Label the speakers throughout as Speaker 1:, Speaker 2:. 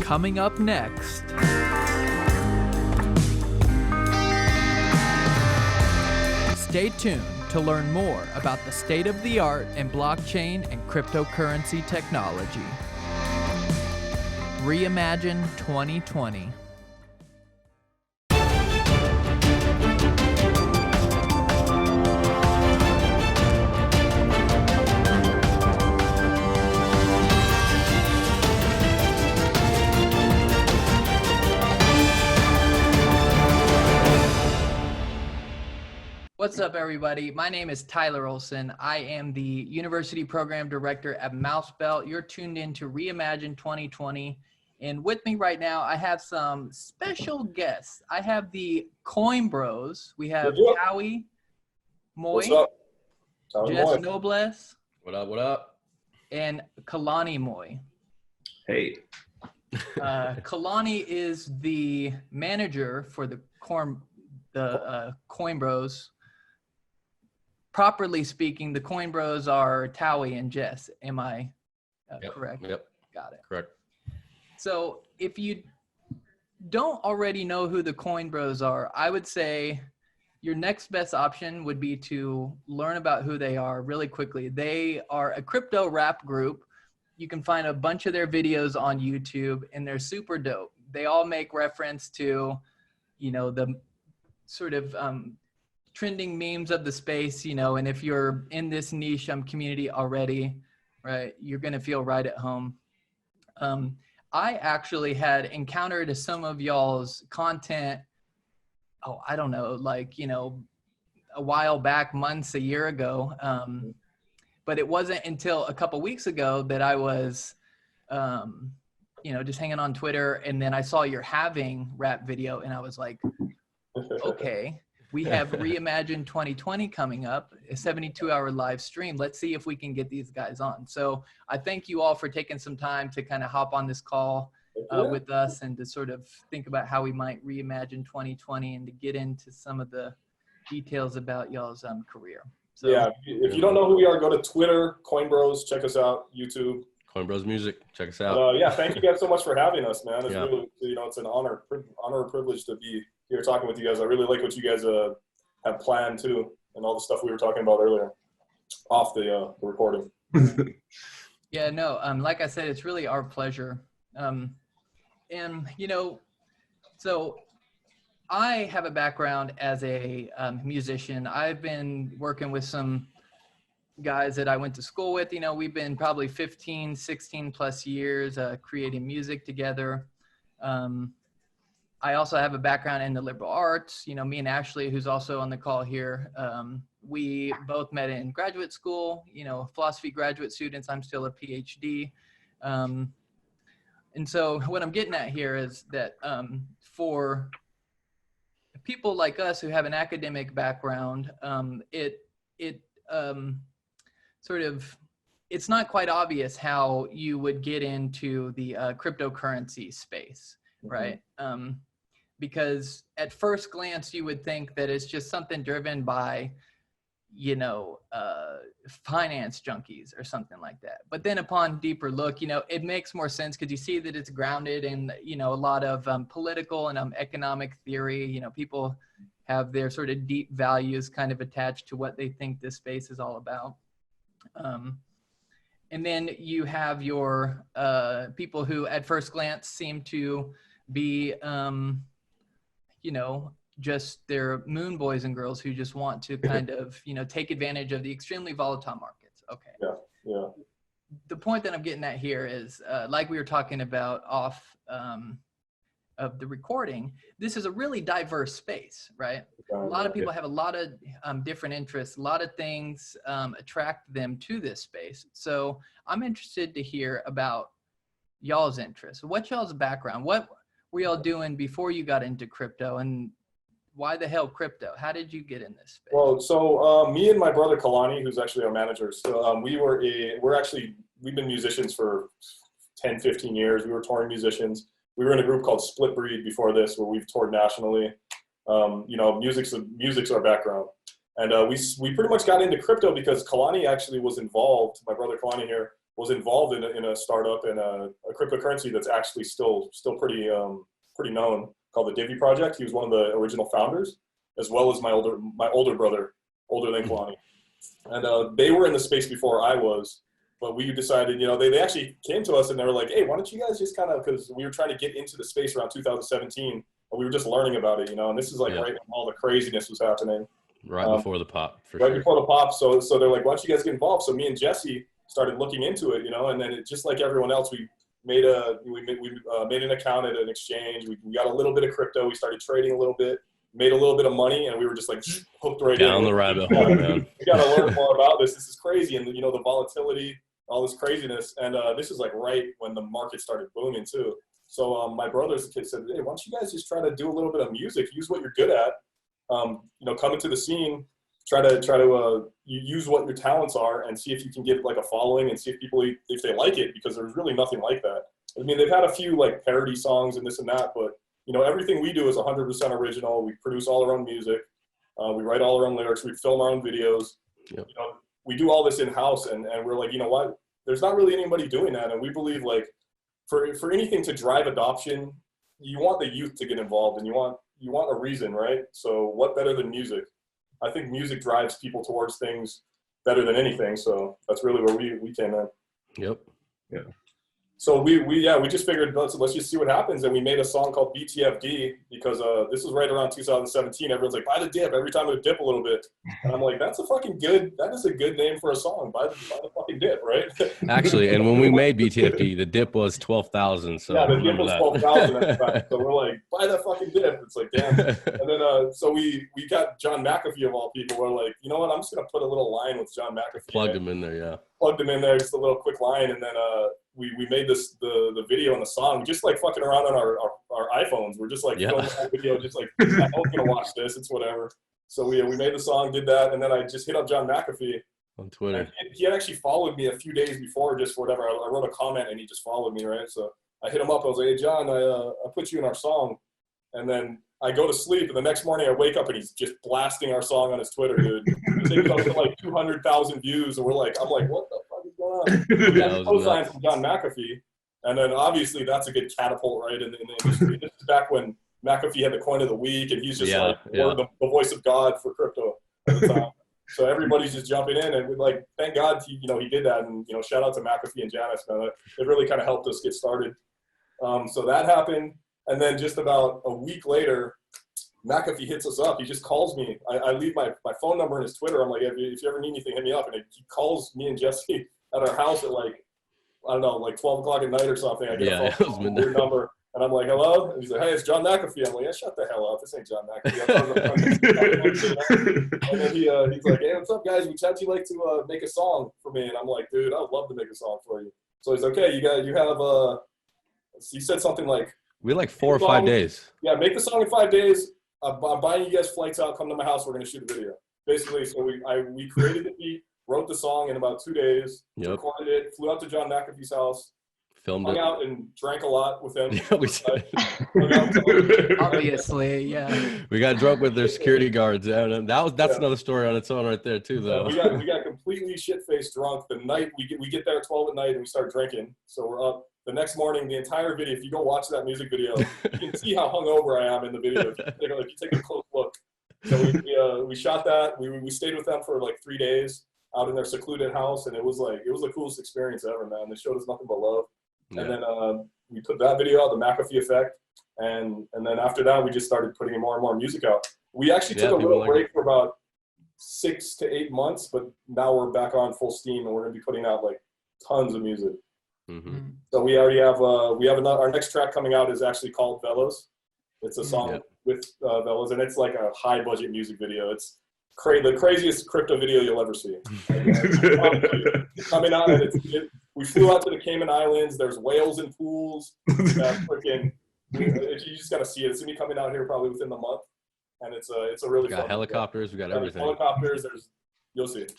Speaker 1: Coming up next. Stay tuned to learn more about the state of the art in blockchain and cryptocurrency technology. ReImagine 2020. What's up, everybody? My name is Tyler Olsson. I am the University Program Director at MouseBelt. You're tuned in to ReImagine 2020. And with me right now, I have some special guests. I have the Coinbros. We have Howie Moy.
Speaker 2: What's up?
Speaker 1: Jess Noblesse.
Speaker 3: What up, what up?
Speaker 1: And Kalani Moy.
Speaker 2: Hey.
Speaker 1: Kalani is the manager for the Coinbros. Properly speaking, the Coinbros are Towie and Jess. Am I correct?
Speaker 3: Yep.
Speaker 1: Got it.
Speaker 3: Correct.
Speaker 1: So if you don't already know who the Coinbros are, I would say your next best option would be to learn about who they are really quickly. They are a crypto rap group. You can find a bunch of their videos on YouTube, and they're super dope. They all make reference to, you know, the sort of trending memes of the space, you know, and if you're in this niche community already, right, you're going to feel right at home. I actually had encountered some of y'all's content, I don't know, like, you know, a while back, months, a year ago. But it wasn't until a couple weeks ago that I was, you know, just hanging on Twitter, and then I saw your Having rap video, and I was like, okay. We have ReImagine 2020 coming up, a 72-hour live stream. Let's see if we can get these guys on. So I thank you all for taking some time to kind of hop on this call with us and to sort of think about how we might reimagine 2020 and to get into some of the details about y'all's career. So,
Speaker 2: yeah, if you don't know who we are, go to Twitter, Coinbros, check us out, YouTube.
Speaker 3: Coinbros Music, check us out.
Speaker 2: Yeah, thank you guys so much for having us, man. It's really, you know, it's an honor and privilege to be here talking with you guys. I really like what you guys have planned too, and all the stuff we were talking about earlier off the recording.
Speaker 1: Yeah, no, like I said, it's really our pleasure. And you know, so I have a background as a musician. I've been working with some guys that I went to school with. You know, we've been probably 15, 16 plus years creating music together. I also have a background in the liberal arts. You know, me and Ashley, who's also on the call here, we both met in graduate school, you know, philosophy graduate students. I'm still a PhD. And so what I'm getting at here is that for people like us who have an academic background, it's not quite obvious how you would get into the cryptocurrency space, right? Because at first glance, you would think that it's just something driven by, you know, finance junkies or something like that. But then upon deeper look, you know, it makes more sense because you see that it's grounded in, you know, a lot of political and economic theory. You know, people have their sort of deep values kind of attached to what they think this space is all about. And then you have your people who at first glance seem to be, you know, just they're moon boys and girls who just want to kind of, you know, take advantage of the extremely volatile markets. Okay.
Speaker 2: Yeah.
Speaker 1: The point that I'm getting at here is, like we were talking about off of the recording, this is a really diverse space, right? A lot of people have a lot of different interests, a lot of things attract them to this space. So I'm interested to hear about y'all's interests. What's y'all's background? What were y'all doing before you got into crypto, and why the hell crypto? How did you get in this space?
Speaker 2: Well, so me and my brother Kalani, who's actually our manager, so we've been musicians for 10, 15 years. We were touring musicians. We were in a group called Split Breed before this, where we've toured nationally. You know, music's our background. And we pretty much got into crypto because Kalani actually was involved, my brother Kalani here, was involved in a startup and a cryptocurrency that's actually still pretty known, called the Divi Project. He was one of the original founders, as well as my older brother, older than Kalani. And they were in the space before I was, but we decided, they actually came to us and they were like, hey, why don't you guys just kind of, because we were trying to get into the space around 2017, and we were just learning about it, and this is like right when all the craziness was happening.
Speaker 3: Right before the pop,
Speaker 2: right before the pop. So they're like, why don't you guys get involved? So me and Jesse started looking into it, and then just like everyone else, we made an account at an exchange. We got a little bit of crypto. We started trading a little bit, made a little bit of money, and we were just like hooked right
Speaker 3: down
Speaker 2: in.
Speaker 3: The rabbit hole, man.
Speaker 2: We got to learn more about this. This is crazy, and the volatility, all this craziness, and this is like right when the market started booming too. So my brother's kid said, hey, why don't you guys just try to do a little bit of music, use what you're good at, come into the scene, try to use what your talents are, and see if you can get like a following, and see if people, if they like it, because there's really nothing like that. I mean, they've had a few like parody songs and this and that, but everything we do is 100% original. We produce all our own music, we write all our own lyrics, we film our own videos.
Speaker 3: Yep.
Speaker 2: We do all this in house, and we're like, what? There's not really anybody doing that, and we believe like for anything to drive adoption, you want the youth to get involved, and you want a reason, right? So what better than music? I think music drives people towards things better than anything. So that's really where we came in.
Speaker 3: Yep.
Speaker 2: Yeah. So we just figured let's just see what happens, and we made a song called BTFD because this was right around 2017. Everyone's like, buy the dip every time it would dip a little bit, and I'm like, that is a good name for a song. Buy the fucking dip, right?
Speaker 3: Actually, and when we made BTFD, the dip was 12,000. So
Speaker 2: yeah, the dip was 12,000 at the time. So we're like, buy that fucking dip. It's like, damn. And then so we got John McAfee of all people. We're like, you know what? I'm just gonna put a little line with John McAfee.
Speaker 3: Plugged him in there, yeah.
Speaker 2: Plugged him in there, just a little quick line, and then we made the video and the song just like fucking around on our iPhones. We're just like filming that video, just like I'm gonna watch this. It's whatever. So we made the song, did that, and then I just hit up John McAfee
Speaker 3: on Twitter.
Speaker 2: He had actually followed me a few days before, just for whatever. I wrote a comment and he just followed me, right? So I hit him up. I was like, hey John, I put you in our song, and then I go to sleep, and the next morning I wake up and he's just blasting our song on his Twitter, dude. It's up to like 200,000 views, and I'm like, what the fuck is going on? We got a co-sign from John McAfee, and then obviously that's a good catapult, right, in the industry. This is back when McAfee had the coin of the week, and he's just the voice of God for crypto at the time. So everybody's just jumping in, and we like, thank God he did that, and shout out to McAfee and Janice, man. It really kind of helped us get started. So that happened. And then just about a week later, McAfee hits us up. He just calls me. I leave my phone number in his Twitter. I'm like, if you ever need anything, hit me up. And he calls me and Jesse at our house at like, I don't know, like 12 o'clock at night or something. I get a phone call, weird number. And I'm like, hello? And he's like, hey, it's John McAfee. I'm like, yeah, shut the hell up. This ain't John McAfee. And then he's like, hey, what's up, guys? How'd you like to make a song for me? And I'm like, dude, I would love to make a song for you. So he's like, okay, you have he said something like,
Speaker 3: we had like 4 or 5 days.
Speaker 2: Yeah, make the song in 5 days. I'm buying you guys flights out. Come to my house. We're going to shoot a video. Basically, so we created the beat, wrote the song in about 2 days, recorded it, flew out to John McAfee's house,
Speaker 3: hung
Speaker 2: out and drank a lot with him.
Speaker 3: Yeah, we did.
Speaker 1: Obviously, yeah.
Speaker 3: We got drunk with their security guards. And that's another story on its own right there too, though.
Speaker 2: We got completely shit-faced drunk the night we get there at 12 at night and we start drinking. So we're up. The next morning, the entire video, if you go watch that music video, you can see how hungover I am in the video. If you take a close look. So we shot that. We stayed with them for like 3 days out in their secluded house, and it was the coolest experience ever, man. They showed us nothing but love. Yeah. And then we put that video out, the McAfee Effect, and then after that, we just started putting more and more music out. We actually took a little break for about 6 to 8 months, but now we're back on full steam, and we're gonna be putting out like tons of music.
Speaker 3: Mm-hmm.
Speaker 2: So we already have our next track coming out is actually called Velos. It's a song with Velos, and it's like a high budget music video. It's the craziest crypto video you'll ever see. It's coming out, and we flew out to the Cayman Islands. There's whales in pools. You just gotta see it. It's gonna be coming out here probably within the month, and it's a really fun.
Speaker 3: We got helicopters. We got everything.
Speaker 2: Helicopters. You'll see it.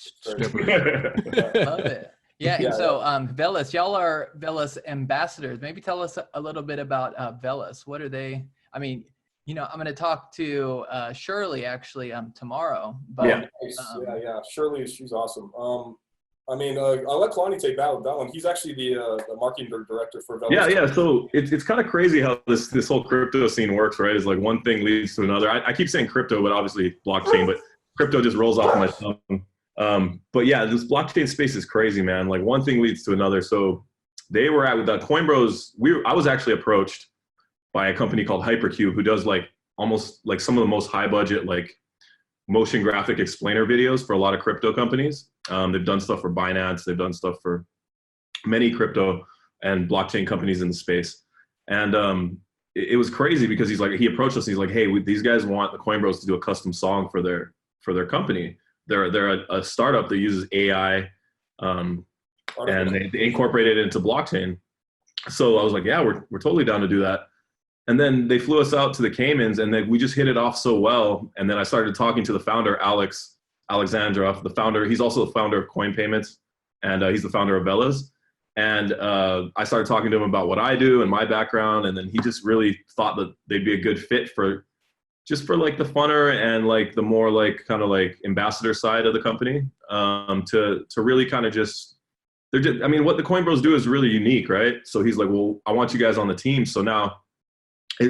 Speaker 1: Love it. Yeah, and so Velos, y'all are Velos ambassadors. Maybe tell us a little bit about Velos. What are they? I mean, I'm going to talk to Shirley actually tomorrow. But,
Speaker 2: Shirley, she's awesome. I mean, I'll let Kalani take that one. He's actually the marketing director for Velos.
Speaker 4: Yeah. So it's kind of crazy how this whole crypto scene works, right? It's like one thing leads to another. I keep saying crypto, but obviously blockchain, but crypto just rolls off my tongue. But yeah, this blockchain space is crazy, man. Like one thing leads to another. So they were at the Coinbros. I was actually approached by a company called Hypercube who does like almost like some of the most high budget like motion graphic explainer videos for a lot of crypto companies. They've done stuff for Binance. They've done stuff for many crypto and blockchain companies in the space. And it was crazy because he approached us and he's like, hey, these guys want the Coinbros to do a custom song for their company. They're a startup that uses AI and they incorporate it into blockchain. So I was like, yeah, we're totally down to do that. And then they flew us out to the Caymans and then we just hit it off so well. And then I started talking to the founder, Alexandrov, the founder. He's also the founder of Coin Payments and he's the founder of Velos. And I started talking to him about what I do and my background. And then he just really thought that they'd be a good fit for like the funner and like the more like kind of like ambassador side of the company to really kind of what the Coinbros do is really unique, right? So he's like, well, I want you guys on the team. So now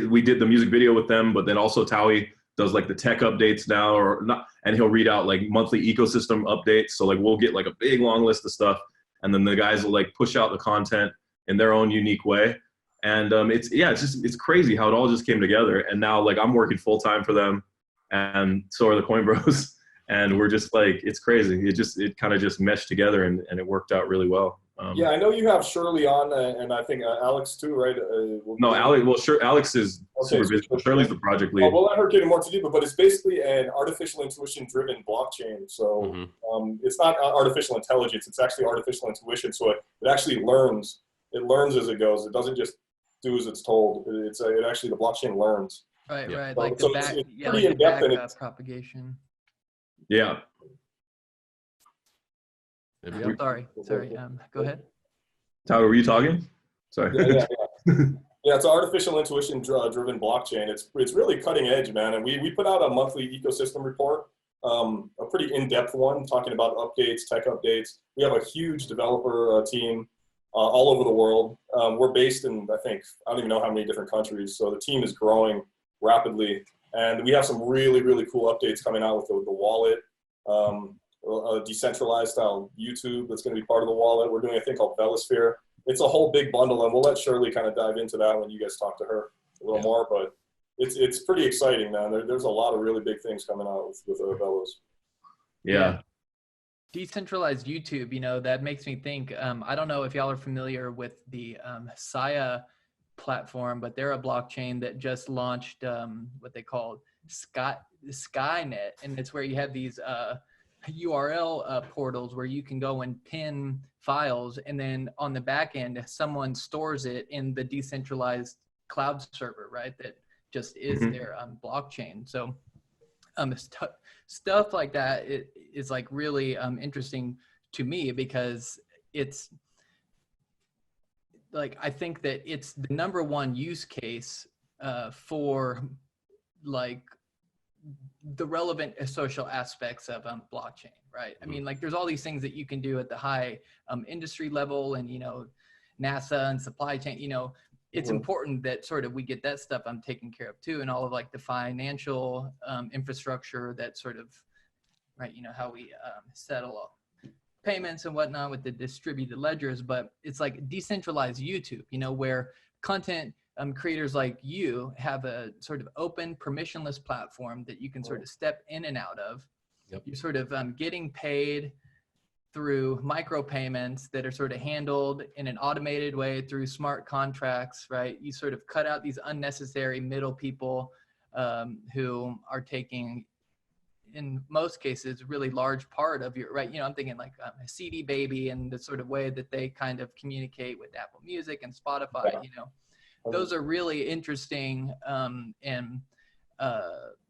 Speaker 4: we did the music video with them, but then also Taui does like the tech updates now or not, and he'll read out like monthly ecosystem updates. So like we'll get like a big long list of stuff and then the guys will like push out the content in their own unique way. And it's crazy how it all just came together. And now like I'm working full time for them and so are the Coinbros. And we're just like, it's crazy. It kind of just meshed together and it worked out really well.
Speaker 2: Yeah, I know you have Shirley on, and I think Alex too, right?
Speaker 4: Alex is super busy. Shirley's the project lead.
Speaker 2: We'll let her get more to deep, but it's basically an artificial intuition-driven blockchain. So it's not artificial intelligence; it's actually artificial intuition. So it actually learns. It learns as it goes. It doesn't just do as it's told. It actually the blockchain learns.
Speaker 1: Right.
Speaker 2: So,
Speaker 1: Like
Speaker 2: so
Speaker 1: the back,
Speaker 2: it's
Speaker 1: yeah,
Speaker 2: pretty
Speaker 1: like
Speaker 2: in
Speaker 1: the
Speaker 2: depth
Speaker 1: back
Speaker 2: and it's
Speaker 1: propagation.
Speaker 4: Yeah.
Speaker 1: Sorry. Go ahead.
Speaker 4: Tyler, were you talking? Sorry.
Speaker 2: Yeah. Yeah, it's an artificial intuition driven blockchain. It's really cutting edge, man. And we put out a monthly ecosystem report, a pretty in-depth one, talking about updates, tech updates. We have a huge developer team all over the world. We're based in, I don't even know how many different countries. So the team is growing rapidly. And we have some really, really cool updates coming out with the wallet, a decentralized style YouTube that's going to be part of the wallet. We're doing a thing called Velosphere. It's a whole big bundle, and we'll let Shirley kind of dive into that when you guys talk to her a little more. But it's pretty exciting, man. There's a lot of really big things coming out with Velos.
Speaker 4: Yeah.
Speaker 1: Decentralized YouTube, that makes me think. I don't know if y'all are familiar with the Saya platform, but they're a blockchain that just launched what they call Skynet, and it's where you have these URL portals where you can go and pin files, and then on the back end someone stores it in the decentralized cloud server, right? That just is their blockchain. So stuff like that is like really interesting to me, because it's like, I think that it's the number one use case for like the relevant social aspects of blockchain, right? I mean, like there's all these things that you can do at the high industry level and, NASA and supply chain, it's important that sort of we get that stuff taken care of too. And all of like the financial infrastructure that sort of, right, how we settle payments and whatnot with the distributed ledgers. But it's like decentralized YouTube, where content creators like you have a sort of open, permissionless platform that you can sort of step in and out of.
Speaker 3: Yep.
Speaker 1: You're sort of getting paid through micropayments that are sort of handled in an automated way through smart contracts, right? You sort of cut out these unnecessary middle people who are taking, in most cases, really large part of your, right? I'm thinking like a CD Baby and the sort of way that they kind of communicate with Apple Music and Spotify, those are really interesting and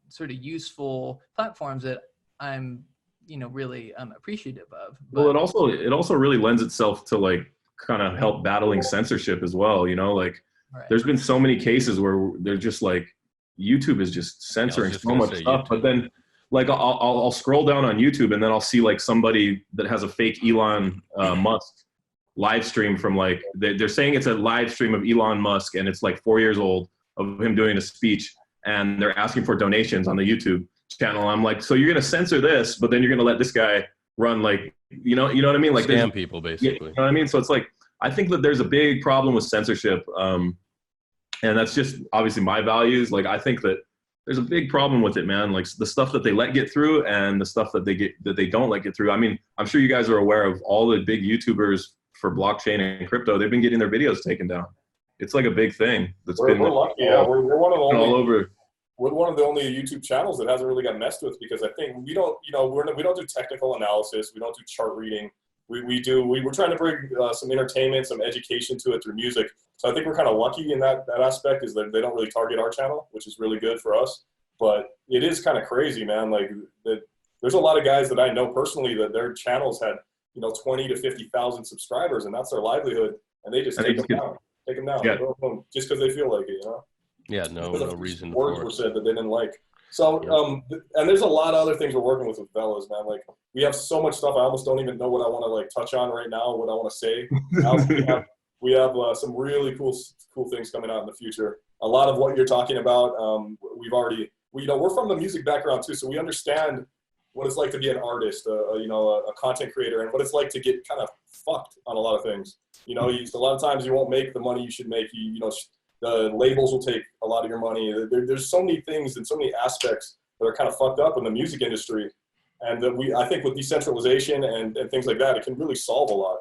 Speaker 1: sort of useful platforms that I'm, really appreciative of. But,
Speaker 4: well, it also really lends itself to like kind of help battling censorship as well. Like
Speaker 1: right.
Speaker 4: There's been so many cases where they're just like YouTube is just censoring so much stuff, but then like I'll scroll down on YouTube and then I'll see like somebody that has a fake Elon Musk live stream from like, they're saying it's a live stream of Elon Musk and it's like 4 years old of him doing a speech and they're asking for donations on the YouTube channel. I'm like, so you're going to censor this, but then you're going to let this guy run like, you know what I mean? Like
Speaker 3: scam people basically.
Speaker 4: You know what I mean? So it's like, I think that there's a big problem with censorship. And that's just obviously my values. Like, I think that there's a big problem with it, man. Like the stuff that they let get through and the stuff that they don't let get through. I mean, I'm sure you guys are aware of all the big YouTubers for blockchain and crypto. They've been getting their videos taken down. It's like a big thing.
Speaker 2: We're lucky. Yeah, we're one of the only,
Speaker 4: all over.
Speaker 2: We're one of the only YouTube channels that hasn't really got messed with, because I think we don't, we don't do technical analysis. We don't do chart reading. We're trying to bring some entertainment, some education to it through music. So I think we're kind of lucky in that aspect, is that they don't really target our channel, which is really good for us. But it is kind of crazy, man. Like there's a lot of guys that I know personally that their channels had, 20 to 50,000 subscribers, and that's their livelihood, and they just take them down.
Speaker 4: Yeah.
Speaker 2: Just because they feel like it,
Speaker 3: Yeah, no reason.
Speaker 2: Words were said that they didn't like. So, and there's a lot of other things we're working with Velas, man. Like, we have so much stuff. I almost don't even know what I want to like touch on right now, what I want to say. We have some really cool things coming out in the future. A lot of what you're talking about, we're from the music background too, so we understand what it's like to be an artist, a content creator, and what it's like to get kind of fucked on a lot of things. A lot of times you won't make the money you should make. The labels will take a lot of your money. There's so many things and so many aspects that are kind of fucked up in the music industry. And I think with decentralization and things like that, it can really solve a lot,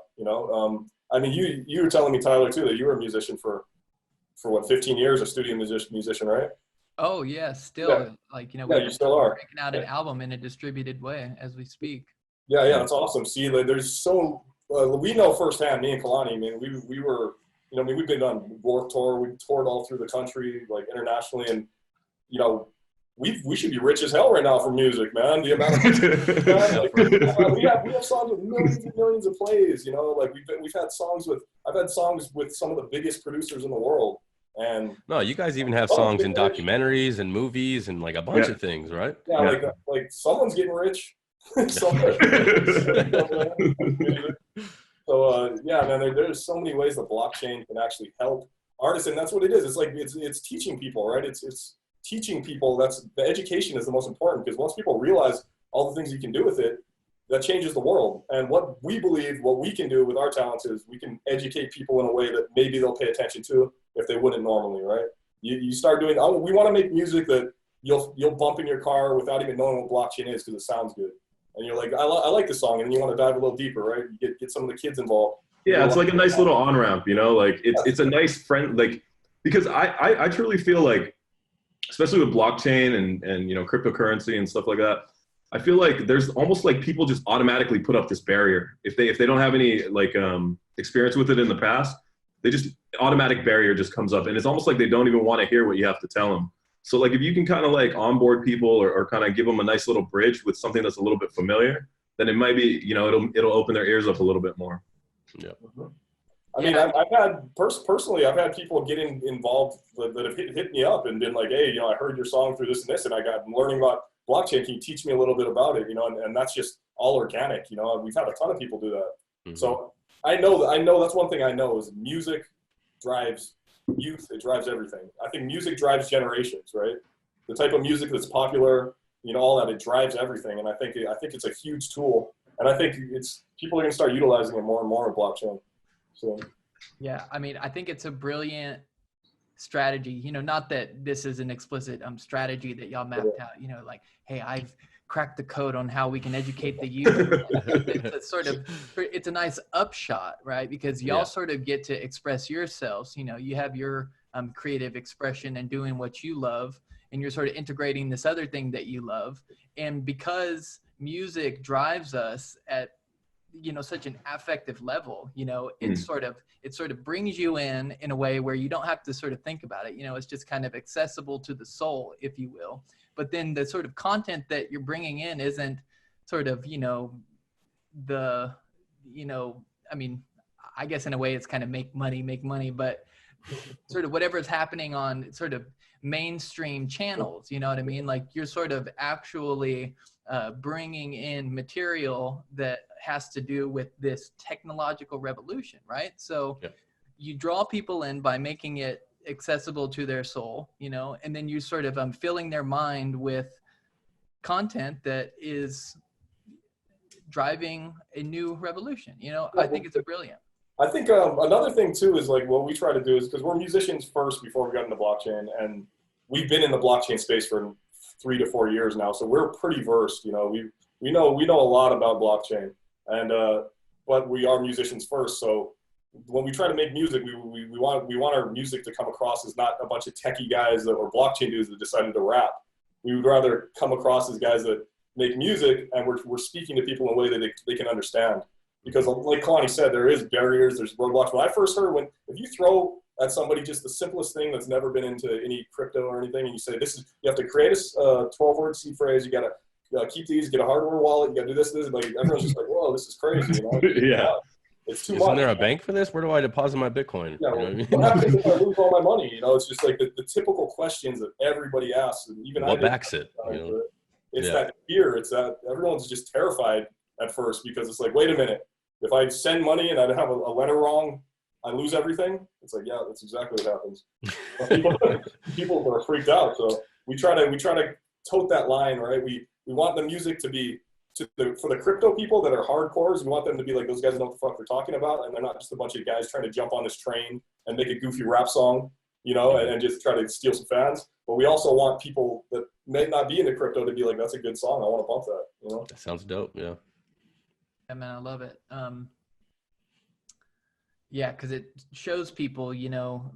Speaker 2: I mean, you were telling me, Tyler, too, that you were a musician for what, 15 years, a studio musician, right?
Speaker 1: Oh yeah, still
Speaker 2: you still are
Speaker 1: breaking out an album in a distributed way as we speak.
Speaker 2: Yeah, that's awesome. See, like, there's we know firsthand, me and Kalani, I mean, we were, we've been on Warped Tour, we've toured all through the country, like internationally, and we should be rich as hell right now for music, man. The amount of we have songs with millions and millions of plays. Like I've had songs with some of the biggest producers in the world. And
Speaker 3: no, you guys even have songs in documentaries and movies and like a bunch of things, right?
Speaker 2: Yeah, like someone's getting rich. So man, there's so many ways that blockchain can actually help artists, and that's what it is. It's like it's teaching people, right? It's teaching people. That's the education is the most important, because once people realize all the things you can do with it, that changes the world. And what we believe, what we can do with our talents is we can educate people in a way that maybe they'll pay attention to if they wouldn't normally, right? You start doing, we want to make music that you'll bump in your car without even knowing what blockchain is, because it sounds good. And you're like, I like this song, and then you want to dive a little deeper, right? You get some of the kids involved.
Speaker 4: Yeah, it's like a nice little on-ramp, like it's a nice friend, like, because I truly feel like, especially with blockchain and cryptocurrency and stuff like that, I feel like there's almost like people just automatically put up this barrier. If they don't have any like experience with it in the past, they just automatic barrier just comes up, and it's almost like they don't even want to hear what you have to tell them. So like if you can kind of like onboard people or kind of give them a nice little bridge with something that's a little bit familiar, then it might be, it'll open their ears up a little bit more.
Speaker 3: Yeah.
Speaker 2: I mean, I've had personally, I've had people getting involved that have hit me up and been like, hey, I heard your song through this and this, and I'm learning about blockchain. Can you teach me a little bit about it? And that's just all organic. We've had a ton of people do that. Mm-hmm. So I know that's one thing I know is music drives youth. It drives everything. I think music drives generations, right? The type of music that's popular, all that, it drives everything. And I think it's a huge tool. And I think people are going to start utilizing it more and more with blockchain. So,
Speaker 1: yeah, I mean, I think it's a brilliant strategy, not that this is an explicit strategy that y'all mapped out, like, hey, I've cracked the code on how we can educate the youth. It's a nice upshot, right? Because y'all sort of get to express yourselves, you have your creative expression and doing what you love, and you're sort of integrating this other thing that you love. And because music drives us at such an affective level, it sort of brings you in a way where you don't have to sort of think about it. It's just kind of accessible to the soul, if you will. But then the sort of content that you're bringing in isn't sort of, I mean, I guess in a way it's kind of make money, but sort of whatever's happening on sort of mainstream channels, you know what I mean? Like you're sort of actually bringing in material that has to do with this technological revolution, right? So you draw people in by making it accessible to their soul, you know, and then you sort of filling their mind with content that is driving a new revolution, you know. I think it's brilliant.
Speaker 2: I think another thing too is like what we try to do is, because we're musicians first before we got into blockchain, and we've been in the blockchain space for 3 to 4 years now, so we're pretty versed. You know, we know a lot about blockchain, and but we are musicians first. So when we try to make music, we want our music to come across as not a bunch of techie guys that or blockchain dudes that decided to rap. We would rather come across as guys that make music, and we're speaking to people in a way that they can understand. Because like Kalani said, there is barriers, there's roadblocks. When I first heard, if you throw at somebody just the simplest thing that's never been into any crypto or anything, and you say, you have to create a 12-word seed phrase, you gotta keep these, get a hardware wallet, you gotta do this, like everyone's just like, whoa, this is crazy, you know?
Speaker 4: Yeah.
Speaker 2: It's too much.
Speaker 3: Isn't there a bank for this? Where do I deposit my Bitcoin?
Speaker 2: Yeah,
Speaker 3: You know what I mean?
Speaker 2: what happens if I lose all my money? You know, it's just like the typical questions that everybody asks, and even
Speaker 3: What backs it? You know?
Speaker 2: It's that fear. It's that everyone's just terrified at first, because it's like, wait a minute, if I send money and I have a letter wrong, I lose everything. It's like, yeah, that's exactly what happens. People are freaked out. So we try to tote that line, right? We want the music to be for the crypto people that are hardcores. We want them to be like, those guys know what the fuck they're talking about, and they're not just a bunch of guys trying to jump on this train and make a goofy rap song, you know, and just try to steal some fans. But we also want people that may not be into crypto to be like, that's a good song, I want to bump that, you know?
Speaker 3: That sounds dope. Yeah.
Speaker 1: Yeah, man, I love it. Yeah, because it shows people, you know,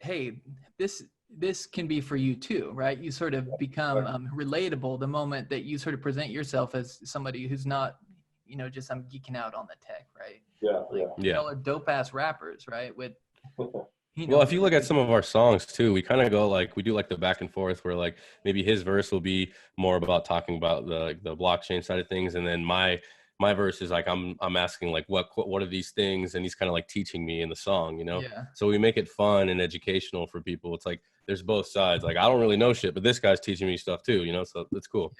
Speaker 1: hey, this can be for you too, right? You sort of become relatable the moment that you sort of present yourself as somebody who's not, you know, just geeking out on the tech, right?
Speaker 2: Yeah,
Speaker 1: like, y'all are dope ass rappers, right? With you know,
Speaker 3: well, if you look at some of our songs too, we kind of go like, we do like the back and forth where like maybe his verse will be more about talking about the blockchain side of things, and then my verse is like I'm asking like what are these things, and he's kind of like teaching me in the song, you know. So we make it fun and educational for people. It's like there's both sides. Like I don't really know shit, but this guy's teaching me stuff too, you know. So that's cool.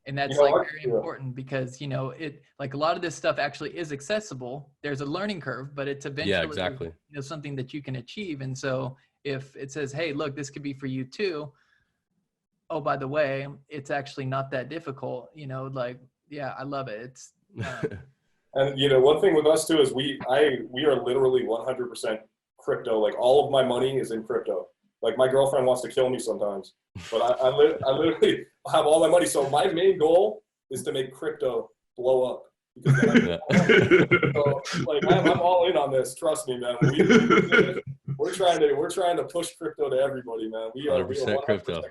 Speaker 1: And that's like very important, because you know, it like a lot of this stuff actually is accessible. There's a learning curve, but it's eventually you know, something that you can achieve. And so if it says, hey, look, this could be for you too, oh, by the way, it's actually not that difficult, you know. Like, yeah, I love it. It's
Speaker 2: and you know, one thing with us too is we are literally 100% crypto. Like all of my money is in crypto. Like my girlfriend wants to kill me sometimes, but I literally have all my money. So my main goal is to make crypto blow up. So like I'm all in on this. Trust me, man. We're trying to push crypto to everybody, man. We are 100% crypto.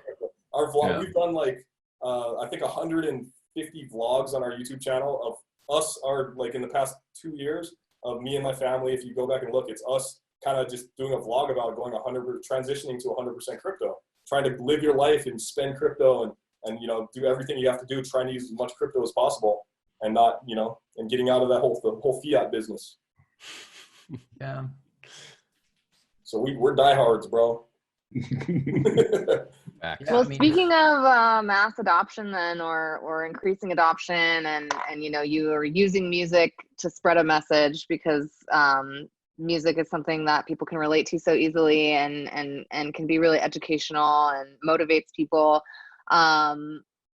Speaker 2: Our vlog, we've done like I think 150 vlogs on our YouTube channel of us are like in the past 2 years of me and my family. If you go back and look, it's us kind of just doing a vlog about going transitioning to 100% crypto, trying to live your life and spend crypto and you know, do everything you have to do, trying to use as much crypto as possible, and not, you know, and getting out of that whole fiat business.
Speaker 1: Yeah.
Speaker 2: So we're diehards, bro.
Speaker 5: Well, speaking of mass adoption then, or increasing adoption, and you know, you are using music to spread a message, because music is something that people can relate to so easily, and can be really educational and motivates people.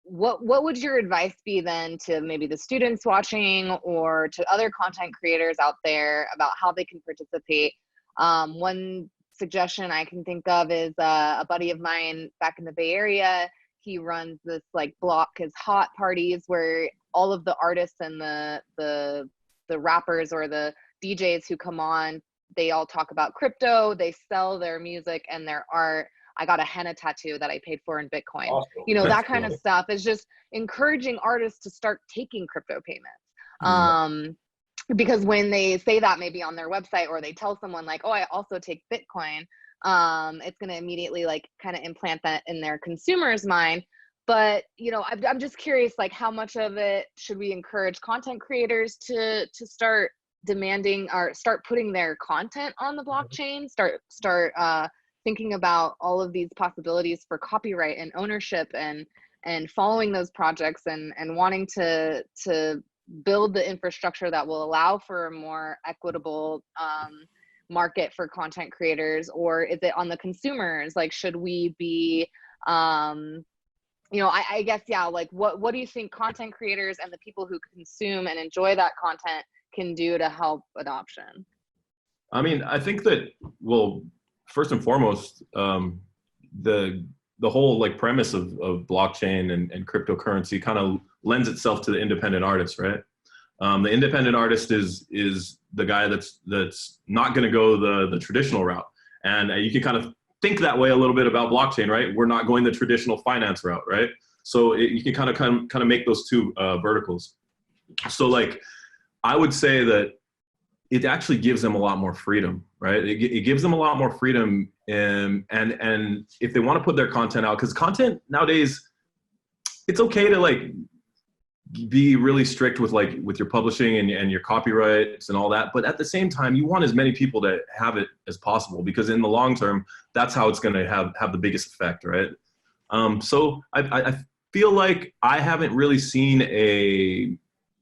Speaker 5: What would your advice be then to maybe the students watching, or to other content creators out there, about how they can participate? One suggestion I can think of is a buddy of mine back in the Bay Area. He runs this like Block is Hot parties, where all of the artists and the rappers or the DJs who come on, they all talk about crypto, they sell their music and their art. I got a henna tattoo that I paid for in Bitcoin. Awesome. You know, that kind of stuff is just encouraging artists to start taking crypto payments. Because when they say that maybe on their website, or they tell someone like, oh, I also take Bitcoin, it's going to immediately like kind of implant that in their consumer's mind. But, you know, I'm just curious, like how much of it should we encourage content creators to start demanding or start putting their content on the blockchain, start thinking about all of these possibilities for copyright and ownership and following those projects and wanting to build the infrastructure that will allow for a more equitable market for content creators? Or is it on the consumers? Like, should we be I guess, yeah, like what do you think content creators and the people who consume and enjoy that content can do to help adoption?
Speaker 4: I mean, I think that, well, first and foremost, the whole like premise of blockchain and cryptocurrency kind of lends itself to the independent artist, right? The independent artist is the guy that's not going to go the traditional route, and you can kind of think that way a little bit about blockchain, right? We're not going the traditional finance route, right? So you can kind of make those two verticals. So like, I would say that it actually gives them a lot more freedom, right? It gives them a lot more freedom, and if they want to put their content out, because content nowadays, it's okay to like be really strict with your publishing and your copyrights and all that, but at the same time, you want as many people to have it as possible, because in the long term, that's how it's going to have the biggest effect, right? So I feel like I haven't really seen a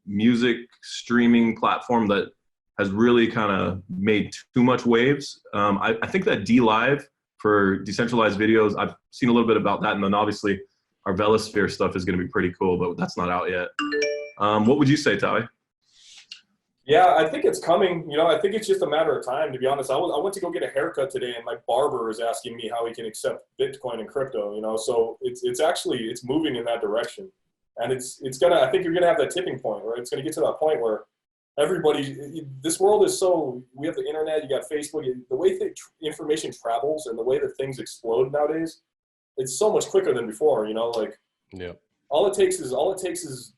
Speaker 4: music streaming platform that has really kind of made too much waves. I think that DLive for decentralized videos, I've seen a little bit about that, and then obviously our Velosphere stuff is going to be pretty cool, but that's not out yet. What would you say, Tali?
Speaker 2: Yeah, I think it's coming. I think it's just a matter of time, to be honest. I went to go get a haircut today, and my barber is asking me how he can accept Bitcoin and crypto, so it's moving in that direction. And I think you're gonna have that tipping point, right? It's gonna get to that point where this world is we have the internet, you got Facebook, the way information travels and the way that things explode nowadays, it's so much quicker than before,
Speaker 3: Yeah.
Speaker 2: All it takes is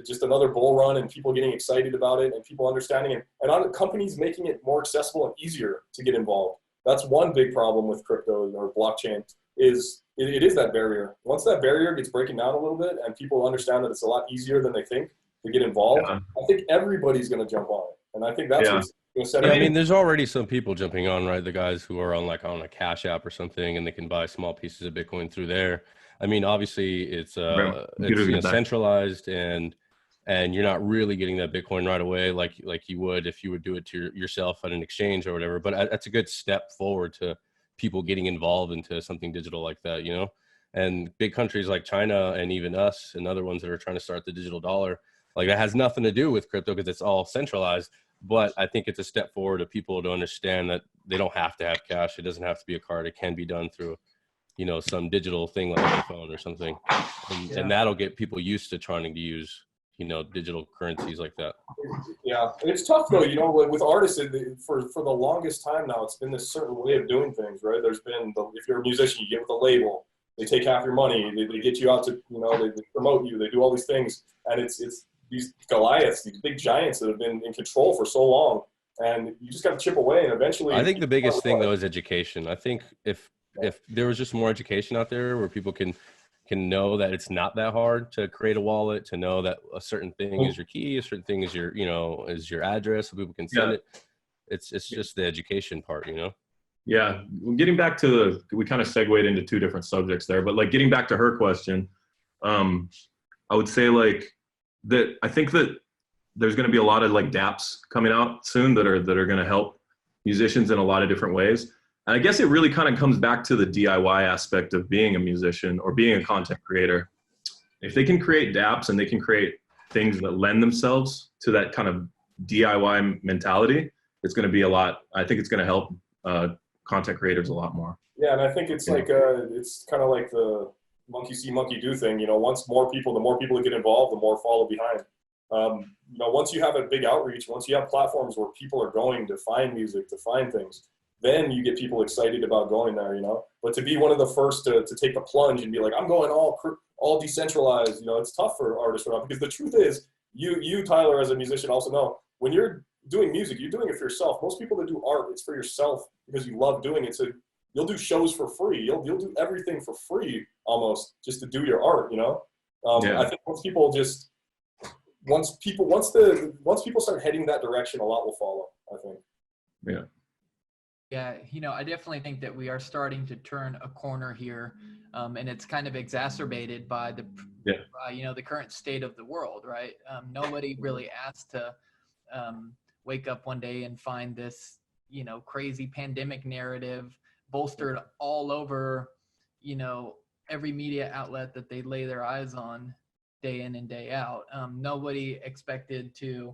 Speaker 2: just another bull run and people getting excited about it and people understanding it, and other companies making it more accessible and easier to get involved. That's one big problem with crypto or blockchain is it is that barrier. Once that barrier gets breaking down a little bit and people understand that it's a lot easier than they think to get involved, yeah, I think everybody's going to jump on it. And I think that's what's going to set
Speaker 3: I mean, there's already some people jumping on, right? The guys who are on a Cash App or something, and they can buy small pieces of Bitcoin through there. I mean, obviously it's centralized, and you're not really getting that Bitcoin right away like you would if you would do it to yourself at an exchange or whatever. But that's a good step forward to people getting involved into something digital like that, And big countries like China and even us and other ones that are trying to start the digital dollar, like that has nothing to do with crypto because it's all centralized. But I think it's a step forward of people to understand that they don't have to have cash. It doesn't have to be a card. It can be done through some digital thing like a phone or something. And that'll get people used to trying to use, digital currencies like that.
Speaker 2: Yeah. It's tough though, with artists for the longest time now, it's been this certain way of doing things, right? There's been, if you're a musician, you get with a label, they take half your money, they get you out to, they promote you, they do all these things. And it's these Goliaths, these big giants that have been in control for so long, and you just got to chip away and eventually.
Speaker 3: I think the biggest thing though is education. I think if there was just more education out there where people can know that it's not that hard to create a wallet, to know that a certain thing is your key, a certain thing is your, is your address, so people can send it. It's just the education part,
Speaker 4: Yeah. Getting back to we kind of segued into two different subjects there, but like getting back to her question, I would say that I think that there's going to be a lot of dApps coming out soon that are going to help musicians in a lot of different ways. And I guess it really kind of comes back to the DIY aspect of being a musician or being a content creator. If they can create dApps and they can create things that lend themselves to that kind of DIY mentality, it's going to be I think it's going to help content creators a lot more.
Speaker 2: Yeah, and I think it's it's kind of like the monkey see, monkey do thing. The more people that get involved, the more follow behind. Once you have a big outreach, once you have platforms where people are going to find music, to find things, then you get people excited about going there, But to be one of the first to take the plunge and be like, I'm going all decentralized, it's tough for artists right now, because the truth is, you Tyler, as a musician, also know when you're doing music, you're doing it for yourself. Most people that do art, it's for yourself because you love doing it. So you'll do shows for free. You'll do everything for free almost just to do your art, I think most people once people start heading that direction, a lot will follow, I think.
Speaker 4: Yeah.
Speaker 1: Yeah, I definitely think that we are starting to turn a corner here, and it's kind of exacerbated by the, the current state of the world, right? Nobody really asked to wake up one day and find this, crazy pandemic narrative bolstered all over, every media outlet that they lay their eyes on day in and day out. Nobody expected to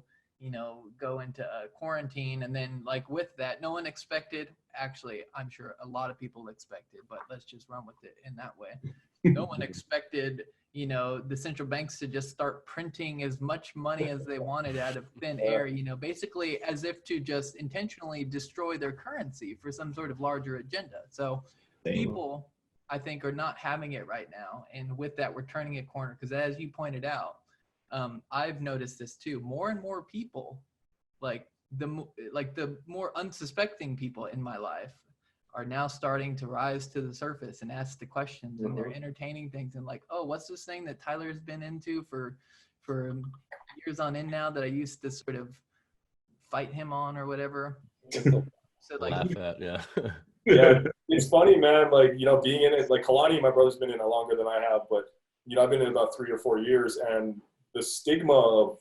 Speaker 1: go into quarantine. And then like with that, no one expected, actually, I'm sure a lot of people expected, but let's just run with it in that way. No one expected, the central banks to just start printing as much money as they wanted out of thin air, basically as if to just intentionally destroy their currency for some sort of larger agenda. So people, I think, are not having it right now. And with that, we're turning a corner because as you pointed out, I've noticed this too. More and more people, like the more unsuspecting people in my life, are now starting to rise to the surface and ask the questions, and they're entertaining things and like, oh, what's this thing that Tyler's been into for years on end now that I used to sort of fight him on or whatever. So like,
Speaker 3: laugh at, yeah.
Speaker 2: Yeah, it's funny, man. Like, being in it, like Kalani, my brother's been in it longer than I have, but I've been in it about 3 or 4 years, and the stigma of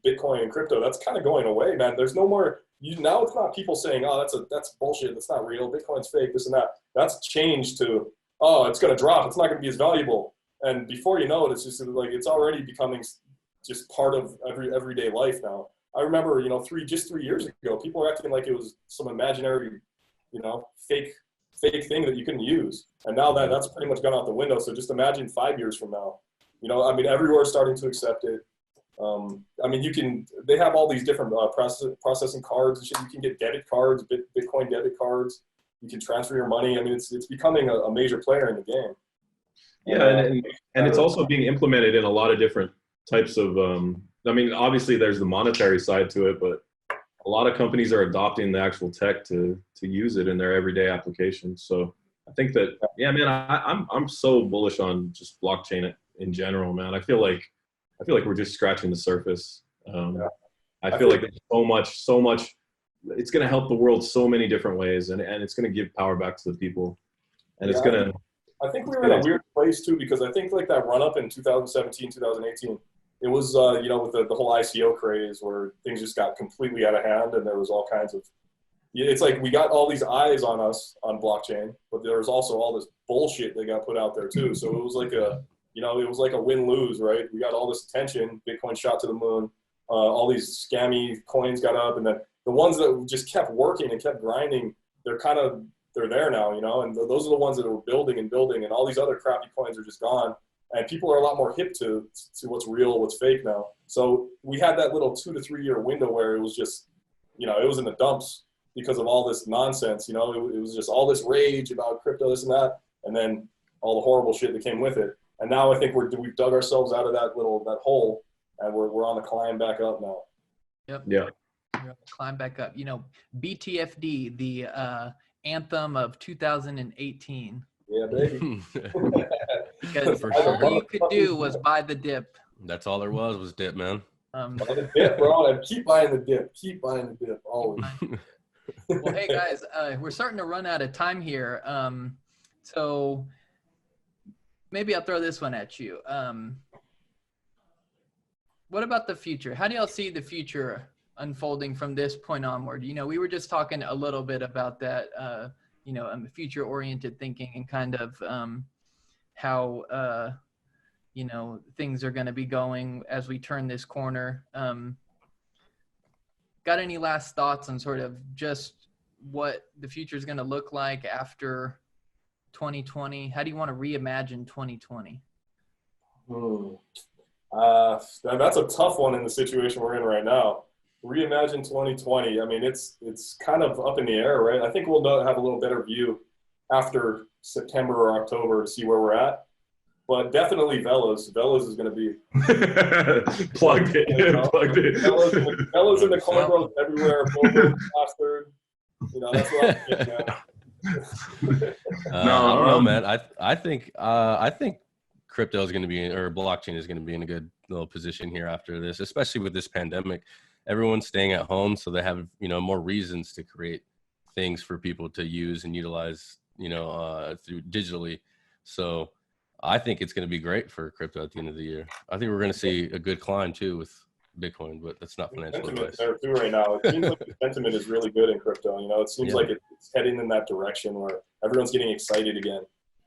Speaker 2: Bitcoin and crypto, that's kind of going away, man. There's no more. Now it's not people saying, oh, that's bullshit, that's not real, Bitcoin's fake, this and that. That's changed to, oh, it's going to drop, it's not going to be as valuable. And before you know it, it's just like it's already becoming just part of everyday life now. I remember, 3 years ago, people were acting like it was some imaginary, fake thing that you couldn't use. And now that's pretty much gone out the window. So just imagine 5 years from now. Everywhere's starting to accept it. They have all these different processing cards and shit. You can get debit cards, Bitcoin debit cards. You can transfer your money. It's becoming a major player in the game.
Speaker 4: Yeah, and it's also being implemented in a lot of different types of, obviously there's the monetary side to it, but a lot of companies are adopting the actual tech to use it in their everyday applications. So I think that, yeah, man, I'm so bullish on just blockchain in general, man. I feel like we're just scratching the surface. I feel like there's so much. It's going to help the world so many different ways, and it's going to give power back to the people. And it's going to.
Speaker 2: I think we were in a weird place too, because I think like that run up in 2017, 2018, it was with the whole ICO craze where things just got completely out of hand, and there was all kinds of. It's like we got all these eyes on us on blockchain, but there was also all this bullshit that got put out there too. So it was like a win-lose, right? We got all this attention, Bitcoin shot to the moon, all these scammy coins got up, and then the ones that just kept working and kept grinding, they're there now, and those are the ones that were building, and all these other crappy coins are just gone, and people are a lot more hip to what's real, what's fake now. So we had that little 2 to 3 year window where it was just, it was in the dumps because of all this nonsense, it was just all this rage about crypto, this and that, and then all the horrible shit that came with it. And now I think we've dug ourselves out of that hole, and we're on the climb back up now.
Speaker 1: Yep.
Speaker 4: Yeah.
Speaker 1: We're on the climb back up. BTFD, the anthem of 2018.
Speaker 2: Yeah, baby.
Speaker 1: Because all you could do was buy the dip.
Speaker 3: That's all there was dip, man.
Speaker 2: Buy the dip, bro, and keep buying the dip. Keep buying the dip, always.
Speaker 1: Well, hey guys, we're starting to run out of time here. So maybe I'll throw this one at you. What about the future? How do y'all see the future unfolding from this point onward? We were just talking a little bit about that, future-oriented thinking and kind of how, things are going to be going as we turn this corner. Got any last thoughts on sort of just what the future is going to look like after 2020? How do you want to reimagine 2020?
Speaker 2: That's a tough one in the situation we're in right now. Reimagine 2020. It's kind of up in the air, right? I think we'll have a little better view after September or October to see where we're at. But definitely Velas is going to be
Speaker 4: plugged in. Plugged in.
Speaker 2: Velas in the Coinbros everywhere. Plastered. That's what I'm thinking, man.
Speaker 3: I don't know, man. I think crypto is going to be, or blockchain is going to be in a good little position here after this, especially with this pandemic. Everyone's staying at home, so they have, you know, more reasons to create things for people to use and utilize, you know, through digitally. So I think it's going to be great for crypto at the end of the year. I think we're going to see a good climb too with Bitcoin, but that's not financial advice.
Speaker 2: There too right now. It seems like the sentiment is really good in crypto. You know, it seems like it's heading in that direction where everyone's getting excited again.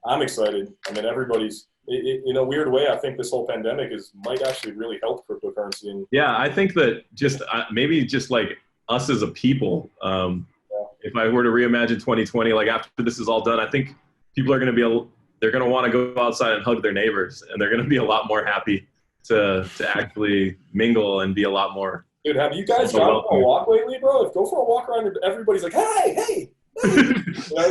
Speaker 2: I'm excited. I mean, everybody's. In a weird way, I think this whole pandemic might actually really help cryptocurrency. And
Speaker 4: yeah, I think that just maybe just like us as a people, if I were to reimagine 2020, like after this is all done, I think people are going to be they're going to want to go outside and hug their neighbors, and they're going to be a lot more happy to actually mingle and be a lot more.
Speaker 2: Dude, have you guys gone for a walk lately, bro? If go for a walk around, everybody's like, hey. I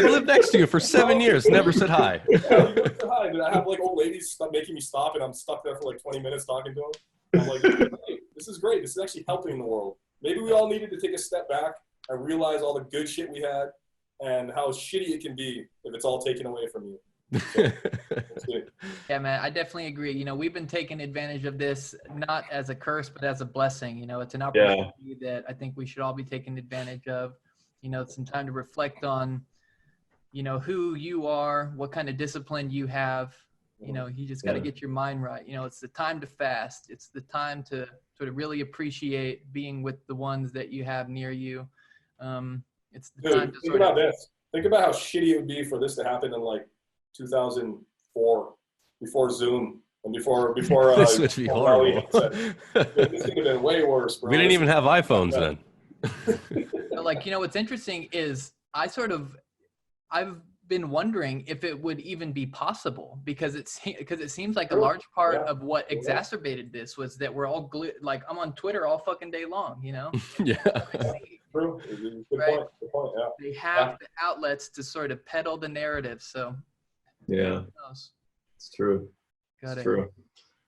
Speaker 3: lived next to you for 7 years, never said hi.
Speaker 2: Yeah, you never said hi. I have like old ladies making me stop, and I'm stuck there for like 20 minutes talking to them. I'm like, hey, this is great. This is actually helping the world. Maybe we all needed to take a step back and realize all the good shit we had and how shitty it can be if it's all taken away from you. So,
Speaker 1: yeah, man, I definitely agree. You know, we've been taking advantage of this not as a curse, but as a blessing. You know, it's an opportunity that I think we should all be taking advantage of. You know, it's some time to reflect on, you know, who you are, what kind of discipline you have. You know, you just got to get your mind right. You know, it's the time to fast. It's the time to sort of really appreciate being with the ones that you have near you. It's the time to
Speaker 2: think about this. Think about how shitty it would be for this to happen in like 2004, before Zoom and before
Speaker 3: this would be horrible.
Speaker 2: This would have been way worse, bro.
Speaker 3: We didn't even have iPhones then.
Speaker 1: Like, you know, what's interesting is I've been wondering if it would even be possible because it seems like a large part of what exacerbated this was that we're all glued. Like, I'm on Twitter all fucking day long, you know?
Speaker 3: Yeah.
Speaker 2: True. Good point. Yeah.
Speaker 1: They have the outlets to sort of peddle the narrative. So
Speaker 4: yeah, it's true.
Speaker 1: Got it.
Speaker 4: True.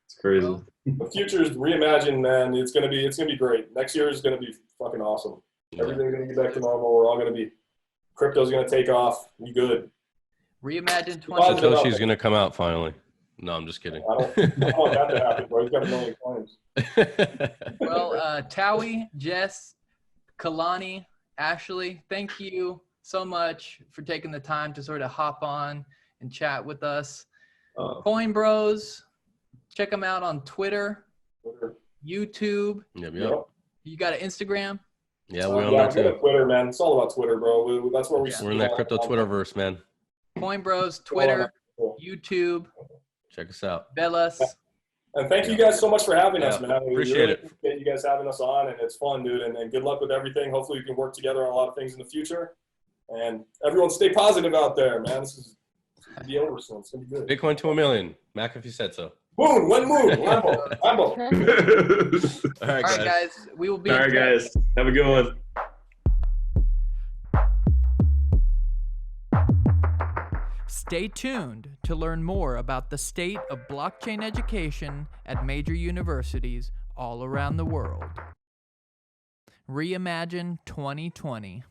Speaker 4: It's crazy.
Speaker 1: Well,
Speaker 2: the future is reimagined, man. It's gonna be great. Next year is gonna be fucking awesome. Everything's gonna get back to normal. We're all gonna be. Crypto's gonna take off. Be good.
Speaker 1: ReImagine 2020.
Speaker 3: Satoshi's gonna come out finally. No, I'm just kidding.
Speaker 2: I don't want that to happen, bro. He's got 1 million coins.
Speaker 1: Well, Towie, Jess, Kalani, Ashley, thank you so much for taking the time to sort of hop on and chat with us. Coinbros, check them out on Twitter, YouTube.
Speaker 3: Yep.
Speaker 1: You got an Instagram?
Speaker 3: Yeah, we're on there too.
Speaker 2: Twitter, man. It's all about Twitter, bro. That's where
Speaker 3: we're in that crypto Twitterverse, man.
Speaker 1: Coinbros, Twitter, YouTube.
Speaker 3: Check us out.
Speaker 1: Bellas.
Speaker 2: And thank you guys so much for having us, man.
Speaker 3: Appreciate it.
Speaker 2: Appreciate you guys having us on, and it's fun, dude. And good luck with everything. Hopefully we can work together on a lot of things in the future. And everyone stay positive out there, man. This is going to be over soon. It's going to be good.
Speaker 3: Bitcoin to 1 million. Mac, if you said so.
Speaker 2: Moon, Lambo.
Speaker 1: All right, guys. We will be.
Speaker 4: All right, guys. Have a good one.
Speaker 1: Stay tuned to learn more about the state of blockchain education at major universities all around the world. ReImagine 2020.